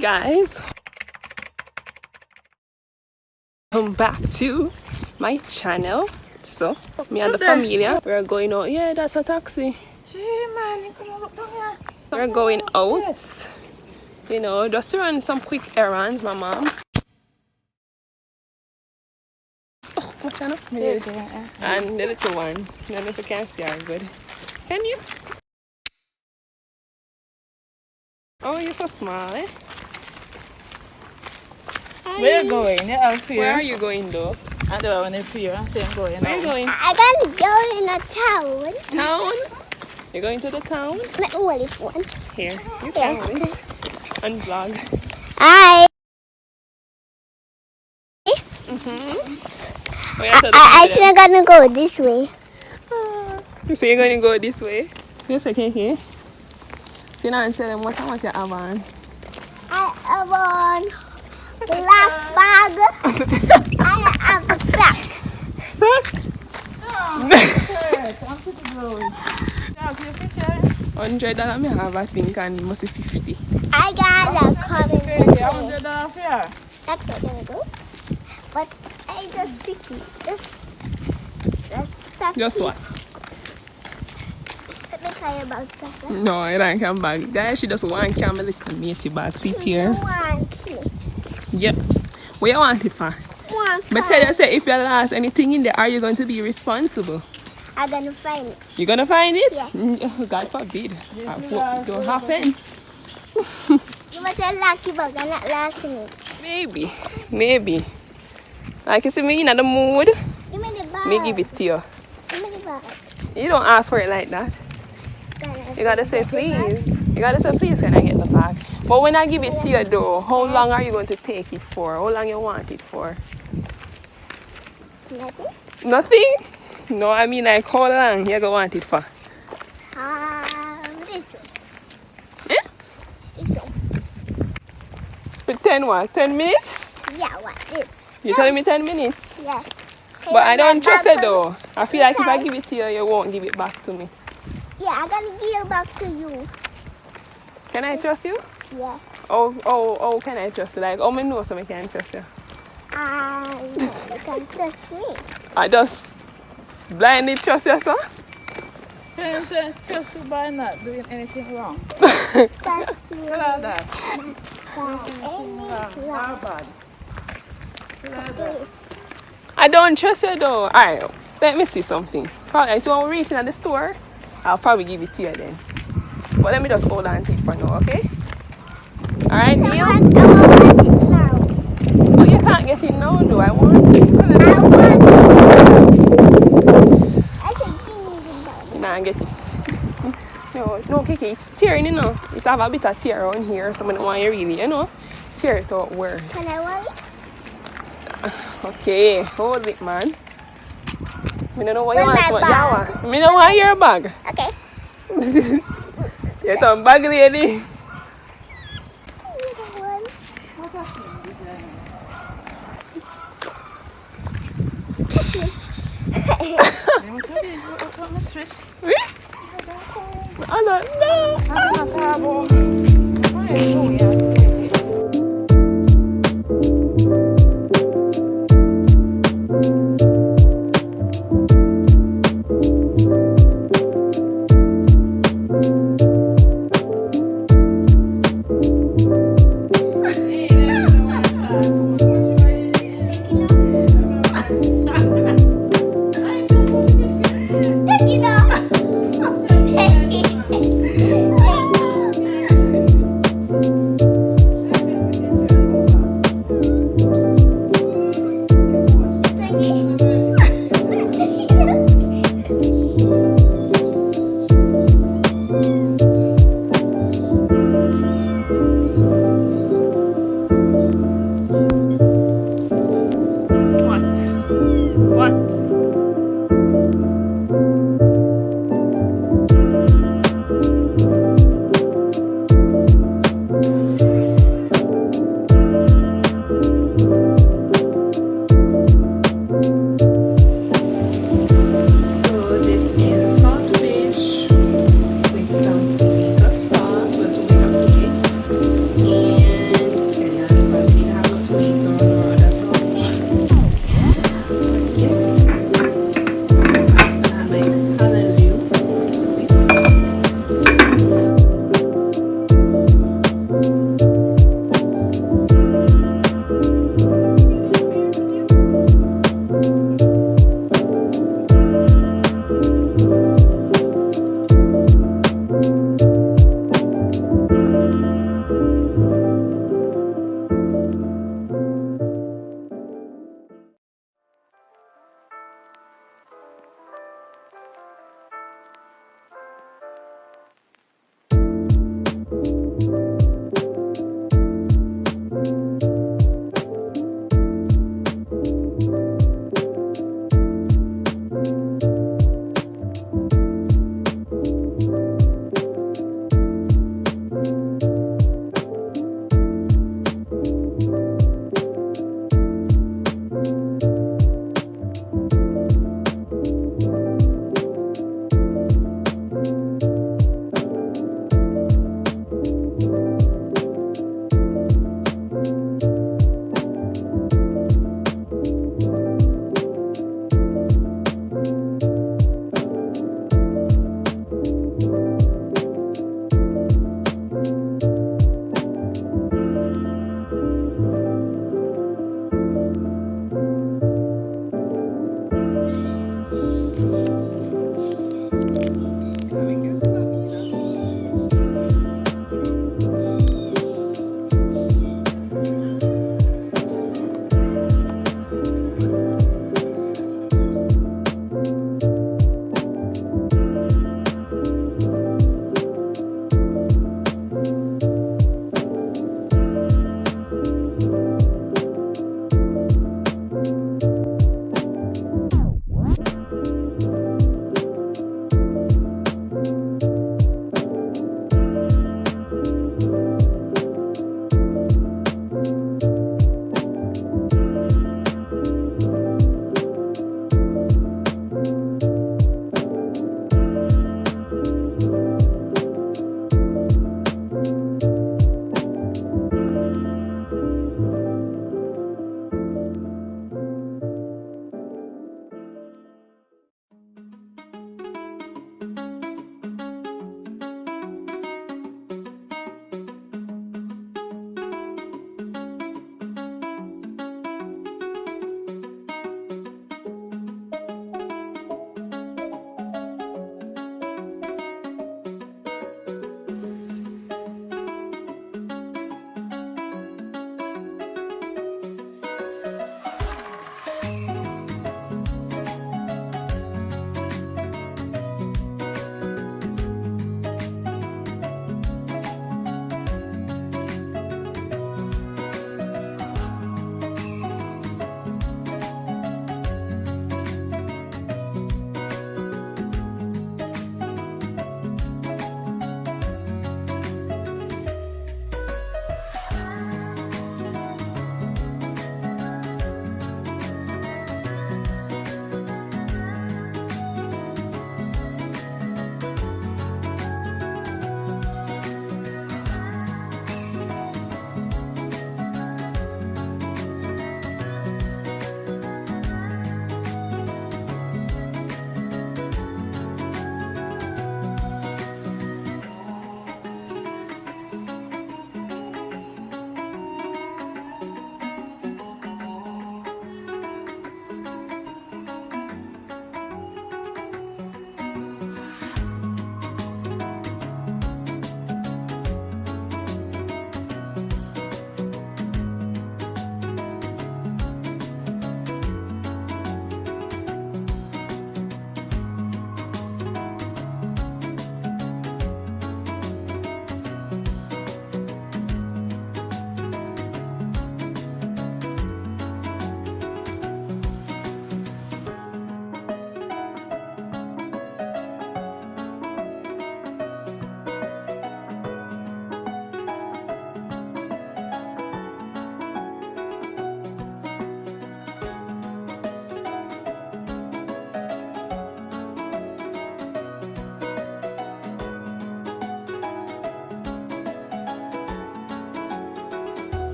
guys, welcome back to my channel. So me and the familia, we're going out. Yeah, that's a taxi. We're going out, you know, just to run some quick errands. My mom, oh, what kind of and the little one. I don't know if you can see her good. Can you? Oh, you're so small, eh? Hi. Where are you going? Yeah, I'm here. Where are you going though? I don't want to fear. I say I'm going. Where are you going? I gotta go in a town. Town? You're going to the town? Not only one. Here, you can always unvlog. Hi. I think I'm gonna go this way. So you're going to go this way? Yes, okay. So you know, tell them what you have on. I have on black bag. I have a sack. $100 me have, I think, and must be 50. I gotta come in this way. $100. That's where I'm gonna go. But I just see just Just what? Let me tell you about that. No, it ain't come back. Guys, she just want to come a little matey bag. See here. Yep. What you want it for? But tell you, say, if you lost anything in there, are you going to be responsible? I'm gonna find it. You gonna find it? Yeah. God forbid. I hope it don't happen. You must have lucky bag and not last minute. Maybe. Like you see me in the mood, Give me the bag. me give it to you. Give me the bag. You don't ask for it like that. You gotta say please. You gotta say please, can I get the bag? But when I give it to you though, how long are you going to take it for? How long you want it for? Nothing? Nothing? No, I mean like how long you gonna want it for? This one. Eh? This one. For 10 what? 10 minutes? Yeah, what this? You telling me 10 minutes? Yeah. But I don't trust it though. I feel like if I give it to you, you won't give it back to me. Yeah, I'm gonna give it back to you. Can I trust you? Yeah. Oh, can I trust you? Like, oh, I know so I can trust you. You can trust me. I just blindly trust you, sir? Tell him trust you by not doing anything wrong. Trust you. Tell her that. Anything Bad. Tell her that. I don't trust you though. Alright, let me see something. Probably, so when we reach in the store, I'll probably give it to you then. But let me just hold on to it for now, okay? Alright, Neil? I want it now. Oh, you can't get it now, though. I want it. I want it. I said give me the bag. Nah, get it. No, Kiki, it's tearing, you know. It have a bit of tear around here, so I don't want you really, you know, tear it out worse. Can I wear it? Okay, hold it, man. I don't know what you Where's want. my bag? I don't want your bag. Okay. You're some bag lady. I don't know.